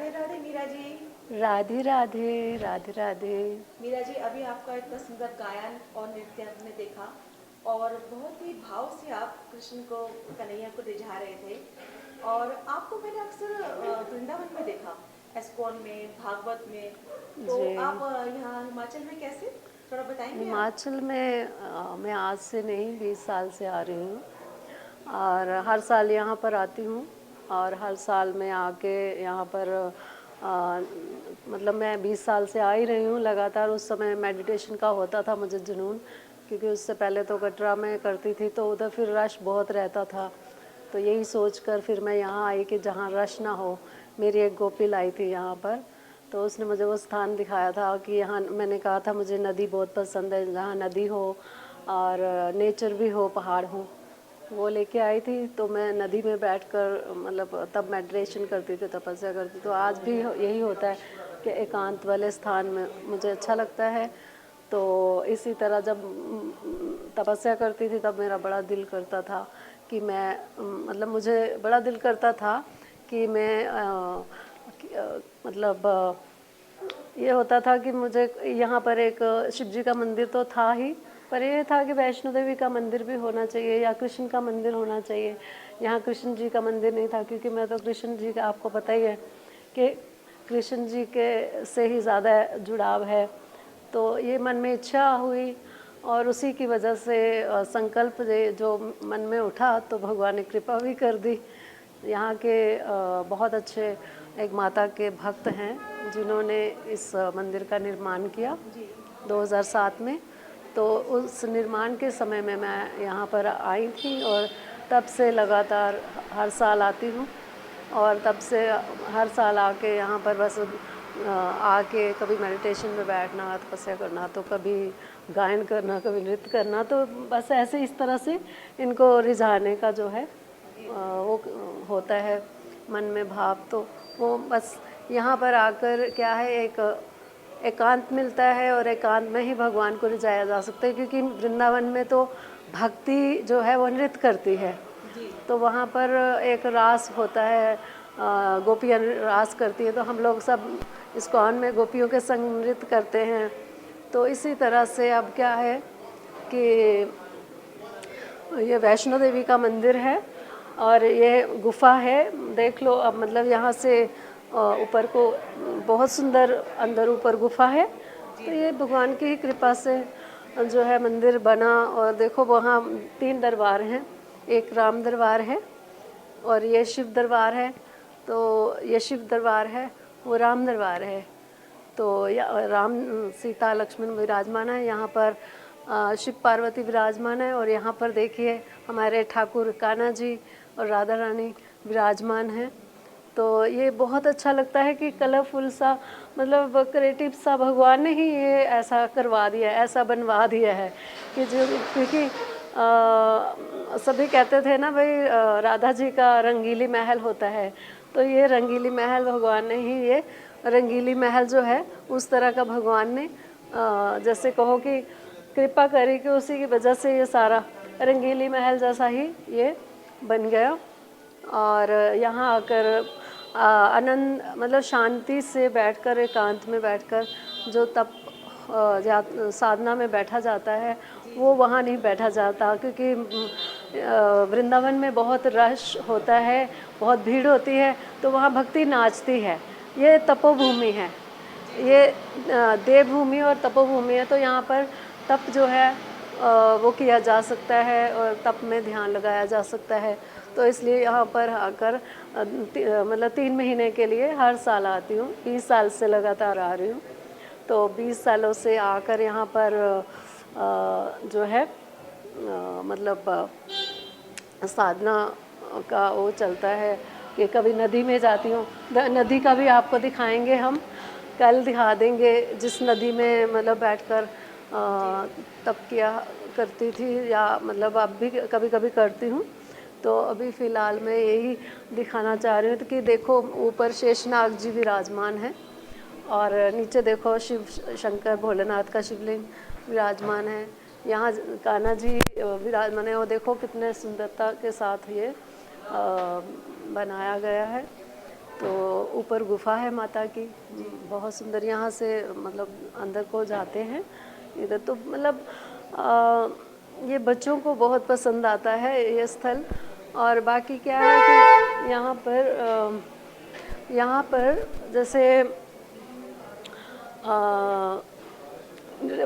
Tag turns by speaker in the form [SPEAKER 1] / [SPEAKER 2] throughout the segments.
[SPEAKER 1] राधे राधे मीरा जी।
[SPEAKER 2] राधे राधे राधे राधे।
[SPEAKER 1] मीरा जी, अभी आपका इतना सुंदर गायन और नृत्य हमने देखा और बहुत ही भाव से आप कृष्ण को, कन्हैया को रिझा रहे थे। और आपको मैंने अक्सर वृंदावन में देखा, एस्कॉन में, भागवत में। तो
[SPEAKER 2] जी।
[SPEAKER 1] आप यहाँ हिमाचल में कैसे, थोड़ा बताएंगे आप?
[SPEAKER 2] हिमाचल में मैं आज से नहीं 20 साल से आ रही हूँ और हर साल यहाँ पर आती हूँ। और हर साल मैं आके यहाँ पर आ, मतलब मैं 20 साल से आ ही रही हूँ लगातार। उस समय मेडिटेशन का होता था मुझे जुनून, क्योंकि उससे पहले तो कटरा में करती थी तो उधर फिर रश बहुत रहता था। तो यही सोचकर फिर मैं यहाँ आई कि जहाँ रश ना हो। मेरी एक गोपी लाई थी यहाँ पर, तो उसने मुझे वो स्थान दिखाया था कि यहाँ, मैंने कहा था मुझे नदी बहुत पसंद है, जहाँ नदी हो और नेचर भी हो, पहाड़ हो। वो लेके आई थी तो मैं नदी में बैठकर मतलब तब मेडिटेशन करती थी, तपस्या करती। तो आज भी यही होता है कि एकांत वाले स्थान में मुझे अच्छा लगता है। तो इसी तरह जब तपस्या करती थी तब मेरा बड़ा दिल करता था कि मैं मतलब मुझे बड़ा दिल करता था कि मैं मतलब ये होता था कि मुझे यहाँ पर एक शिव जी का मंदिर तो था ही, पर ये था कि वैष्णो देवी का मंदिर भी होना चाहिए या कृष्ण का मंदिर होना चाहिए। यहाँ कृष्ण जी का मंदिर नहीं था, क्योंकि मैं तो कृष्ण जी का, आपको पता ही है कि कृष्ण जी के से ही ज़्यादा जुड़ाव है। तो ये मन में इच्छा हुई और उसी की वजह से संकल्प जो मन में उठा तो भगवान ने कृपा भी कर दी। यहाँ के बहुत अच्छे एक माता के भक्त हैं जिन्होंने इस मंदिर का निर्माण किया 2007 में। तो उस निर्माण के समय में मैं यहाँ पर आई थी और तब से लगातार हर साल आती हूँ। और तब से हर साल आके यहाँ पर बस आके कभी मेडिटेशन में बैठना, तपस्या करना, तो कभी गायन करना, कभी नृत्य करना। तो बस ऐसे इस तरह से इनको रिझाने का जो है वो होता है मन में भाव। तो वो बस यहाँ पर आकर क्या है, एक एकांत मिलता है और एकांत में ही भगवान को रिझाया जा सकता है। क्योंकि वृंदावन में तो भक्ति जो है वो नृत्य करती है, तो वहाँ पर एक रास होता है, गोपियाँ रास करती है, तो हम लोग सब इस्कॉन में गोपियों के संग नृत्य करते हैं। तो इसी तरह से अब क्या है कि ये वैष्णो देवी का मंदिर है और ये गुफा है, देख लो अब। मतलब यहाँ से ऊपर को बहुत सुंदर अंदर ऊपर गुफा है। तो ये भगवान की ही कृपा से जो है मंदिर बना। और देखो वहाँ 3 दरबार हैं, एक राम दरबार है और ये शिव दरबार है। तो ये शिव दरबार है, वो राम दरबार है। तो राम सीता लक्ष्मण विराजमान है यहाँ पर, शिव पार्वती विराजमान है। और यहाँ पर देखिए हमारे ठाकुर कान्हा जी और राधा रानी विराजमान हैं। तो ये बहुत अच्छा लगता है कि कलरफुल सा, मतलब क्रिएटिव सा भगवान ने ही ये ऐसा करवा दिया है, ऐसा बनवा दिया है कि जो, क्योंकि सभी कहते थे ना भाई राधा जी का रंगीली महल होता है, तो ये रंगीली महल भगवान ने ही, ये रंगीली महल जो है उस तरह का भगवान ने जैसे कहो कि कृपा करी कि उसी की वजह से ये सारा रंगीली महल जैसा ही ये बन गया। और यहाँ आकर आनंद, मतलब शांति से बैठकर, एकांत में बैठकर जो तप साधना में बैठा जाता है वो वहाँ नहीं बैठा जाता। क्योंकि वृंदावन में बहुत रश होता है, बहुत भीड़ होती है, तो वहाँ भक्ति नाचती है। ये तपोभूमि है, ये देवभूमि और तपोभूमि है। तो यहाँ पर तप जो है वो किया जा सकता है और तप में ध्यान लगाया जा सकता है। तो इसलिए यहाँ पर आकर मतलब 3 महीने के लिए हर साल आती हूँ। 20 साल से लगातार आ रही हूँ। तो 20 सालों से आकर यहाँ पर जो है मतलब साधना का वो चलता है कि कभी नदी में जाती हूँ। नदी का भी आपको दिखाएंगे हम, कल दिखा देंगे, जिस नदी में मतलब बैठकर तप किया करती थी, या मतलब अब भी कभी कभी करती हूँ। तो अभी फ़िलहाल मैं यही दिखाना चाह रही हूँ कि देखो ऊपर शेषनाग जी विराजमान है और नीचे देखो शिव शंकर भोलेनाथ का शिवलिंग विराजमान है। यहाँ कान्हा जी विराजमान है, वो देखो कितने सुंदरता के साथ ये बनाया गया है। तो ऊपर गुफा है माता की, बहुत सुंदर। यहाँ से मतलब अंदर को जाते हैं इधर, तो मतलब ये बच्चों को बहुत पसंद आता है ये स्थल। और बाकी क्या है कि यहाँ पर जैसे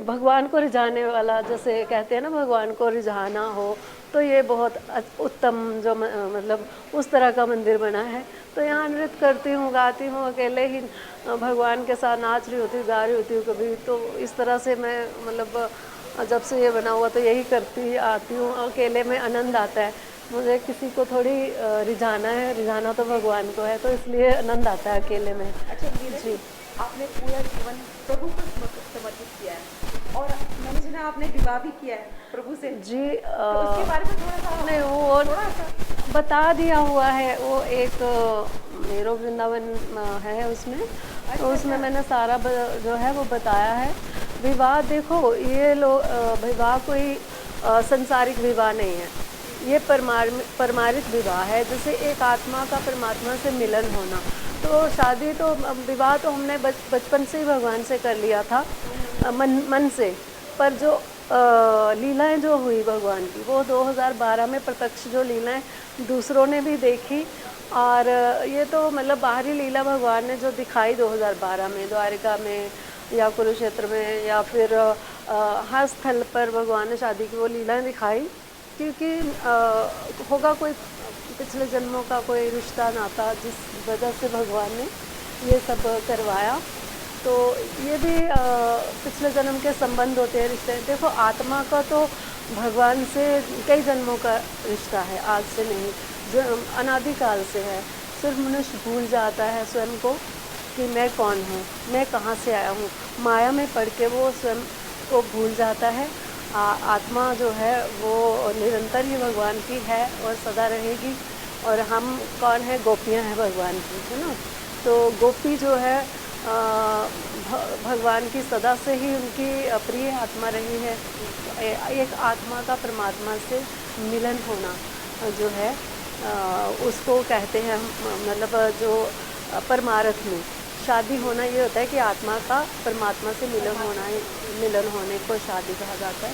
[SPEAKER 2] भगवान को रिझाने वाला, जैसे कहते हैं ना भगवान को रिझाना हो, तो ये बहुत उत्तम जो मतलब उस तरह का मंदिर बना है। तो यहाँ नृत्य करती हूँ, गाती हूँ, अकेले ही भगवान के साथ नाच रही होती हूँ, गा रही होती हूँ कभी। तो इस तरह से मैं मतलब जब से ये बना हुआ तो यही करती आती हूँ, अकेले में आनंद आता है। मुझे किसी को थोड़ी रिझाना है, रिझाना तो भगवान को है, तो इसलिए आनंद आता है अकेले में।
[SPEAKER 1] अच्छा मीरा जी, आपने पूरा जीवन प्रभु को समर्पित किया है और मैंने सुना आपने विवाह भी किया है प्रभु से।
[SPEAKER 2] जी
[SPEAKER 1] तो उसके बारे में थोड़ा सा
[SPEAKER 2] नहीं, वो
[SPEAKER 1] थोड़ा सा
[SPEAKER 2] बता दिया हुआ है। वो एक मेरो वृंदावन है उसमें, तो उसमें मैंने सारा जो है वो बताया है। विवाह देखो, ये विवाह कोई संसारिक विवाह नहीं है, ये परमार्थिक विवाह है। जैसे एक आत्मा का परमात्मा से मिलन होना। तो शादी तो विवाह तो हमने बचपन से ही भगवान से कर लिया था, मन से। पर जो लीलाएं जो हुई भगवान की, वो 2012 में प्रत्यक्ष जो लीलाएं दूसरों ने भी देखी। और ये तो मतलब बाहरी लीला भगवान ने जो दिखाई 2012 में द्वारिका में या कुरुक्षेत्र में या फिर हर स्थल पर भगवान ने शादी की वो लीलाएं दिखाई, क्योंकि होगा कोई पिछले जन्मों का कोई रिश्ता नाता जिस वजह से भगवान ने ये सब करवाया। तो ये भी पिछले जन्म के संबंध होते हैं, रिश्ते। देखो आत्मा का तो भगवान से कई जन्मों का रिश्ता है, आज से नहीं, जो अनादिकाल से है। सिर्फ मनुष्य भूल जाता है स्वयं को कि मैं कौन हूँ, मैं कहाँ से आया हूँ। माया में पड़ के वो स्वयं को भूल जाता है। आत्मा जो है वो निरंतर ही भगवान की है और सदा रहेगी। और हम कौन है? गोपियाँ हैं भगवान की, है ना। तो गोपी जो है भगवान की सदा से ही उनकी प्रिय आत्मा रही है। एक आत्मा का परमात्मा से मिलन होना जो है उसको कहते हैं मतलब जो परमार्थ में शादी होना ये होता है कि आत्मा का परमात्मा से मिलन होने को शादी कहा जाता है,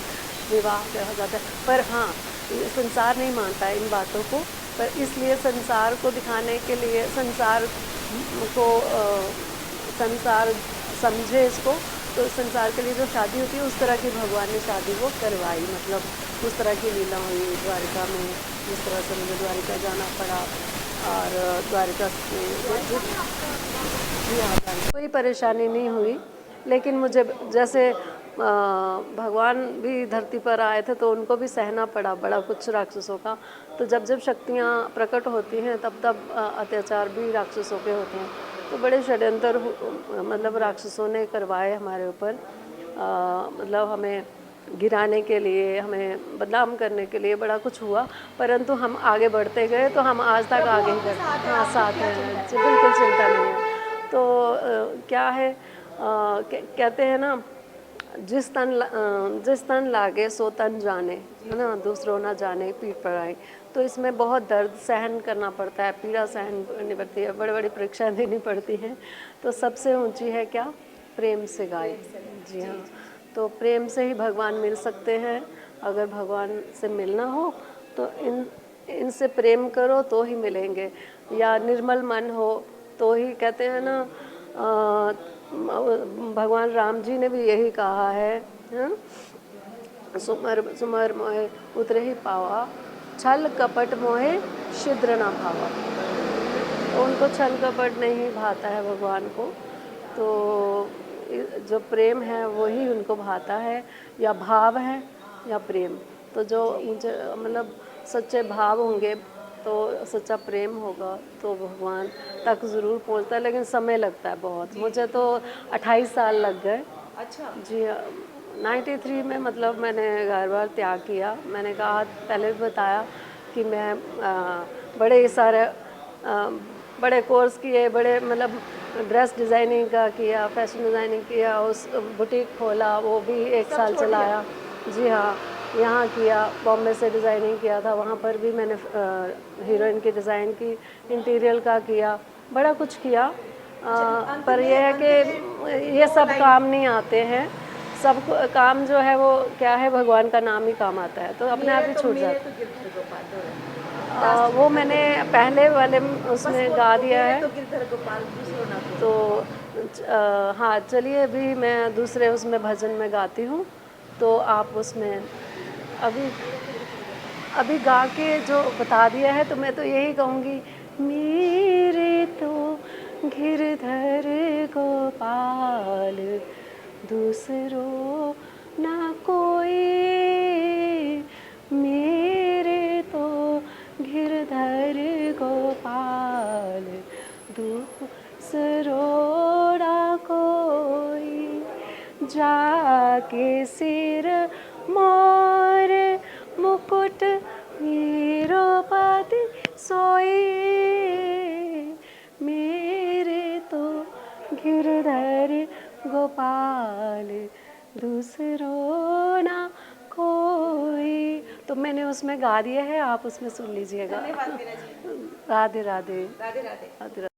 [SPEAKER 2] विवाह कहा जाता है। पर हाँ, संसार नहीं मानता है इन बातों को, पर इसलिए संसार को दिखाने के लिए, संसार समझे इसको, तो संसार के लिए जो शादी होती है उस तरह की भगवान ने शादी वो करवाई। मतलब उस तरह की लीला हुई द्वारिका में, जिस तरह से मुझे द्वारिका जाना पड़ा। और द्वारिका कोई परेशानी नहीं हुई, लेकिन मुझे जैसे भगवान भी धरती पर आए थे तो उनको भी सहना पड़ा बड़ा कुछ राक्षसों का। तो जब जब शक्तियाँ प्रकट होती हैं तब तब अत्याचार भी राक्षसों के होते हैं। तो बड़े षड्यंत्र मतलब राक्षसों ने करवाए हमारे ऊपर, मतलब हमें गिराने के लिए, हमें बदनाम करने के लिए बड़ा कुछ हुआ। परंतु हम आगे बढ़ते गए, तो हम आज तक आगे ही बढ़ते हैं। हाँ, साथ हैं, बिल्कुल चिंता नहीं है। तो क्या है कहते हैं ना, जिस तन लागे सो तन जाने, है ना, दूसरों ना जाने पीठ पर आए। तो इसमें बहुत दर्द सहन करना पड़ता है, पीड़ा सहन करनी पड़ती है, बड़ी बड़ी परीक्षाएं देनी पड़ती हैं। तो सबसे ऊंची है क्या? प्रेम से गाए। जी हाँ, तो प्रेम से ही भगवान मिल सकते हैं। अगर भगवान से मिलना हो तो इनसे प्रेम करो तो ही मिलेंगे, या निर्मल मन हो तो ही। कहते हैं ना, भगवान राम जी ने भी यही कहा है, सुमर मोहे उतरे ही पावा, छल कपट मोहे छिद्र ना भावा। तो उनको छल कपट नहीं भाता है भगवान को। तो जो प्रेम है वही उनको भाता है, या भाव है या प्रेम। तो जो मुझे मतलब सच्चे भाव होंगे तो सच्चा प्रेम होगा तो भगवान तक ज़रूर पहुंचता है, लेकिन समय लगता है बहुत। मुझे तो 28 साल लग गए।
[SPEAKER 1] अच्छा
[SPEAKER 2] जी, 93 में मतलब मैंने घर बार त्याग किया। मैंने कहा, पहले भी बताया कि मैं बड़े सारे बड़े कोर्स किए, बड़े मतलब ड्रेस डिज़ाइनिंग का किया, फैशन डिज़ाइनिंग किया, उस बुटीक खोला, वो भी 1 साल चलाया। जी हाँ, यहाँ किया, बॉम्बे से डिज़ाइनिंग किया था, वहाँ पर भी मैंने हीरोइन की डिज़ाइन की, इंटीरियर का किया। बड़ा कुछ किया।
[SPEAKER 1] अंत
[SPEAKER 2] पर
[SPEAKER 1] में-
[SPEAKER 2] यह है
[SPEAKER 1] अंत में
[SPEAKER 2] कि ये
[SPEAKER 1] दो
[SPEAKER 2] सब
[SPEAKER 1] लाइन-
[SPEAKER 2] काम नहीं आते हैं। सब काम जो है वो क्या है, भगवान का नाम ही काम आता है, तो अपने आप ही छूट
[SPEAKER 1] मेरे
[SPEAKER 2] जाता
[SPEAKER 1] तो गिरधर गोपाल दो लाइन।
[SPEAKER 2] है।
[SPEAKER 1] लास्ट
[SPEAKER 2] वो
[SPEAKER 1] में
[SPEAKER 2] मैंने
[SPEAKER 1] अंत में
[SPEAKER 2] पहले वाले
[SPEAKER 1] बस
[SPEAKER 2] उसमें
[SPEAKER 1] वो
[SPEAKER 2] गा दिया
[SPEAKER 1] मेरे
[SPEAKER 2] है।
[SPEAKER 1] तो गिरधर गोपाल दूसरों ना
[SPEAKER 2] तो
[SPEAKER 1] को।
[SPEAKER 2] हाँ चलिए, अभी मैं दूसरे उसमें भजन में गाती हूँ, तो आप उसमें अभी अभी गा के जो बता दिया है, तो मैं तो यही कहूँगी, मेरे तो गिरधर गोपाल दूसरों ना कोई, मेरे तो गिरधर गोपाल दूसरों ना कोई, जाके सिर मोर मुकुट मेरो पति सोई, मेरे तो गिरधर गोपाल दूसरों ना कोई। तो मैंने उसमें गा दिया है, आप उसमें सुन लीजिएगा।
[SPEAKER 1] धन्यवाद मीरा जी।
[SPEAKER 2] राधे राधे।
[SPEAKER 1] राधे राधे।
[SPEAKER 2] राधे राधे।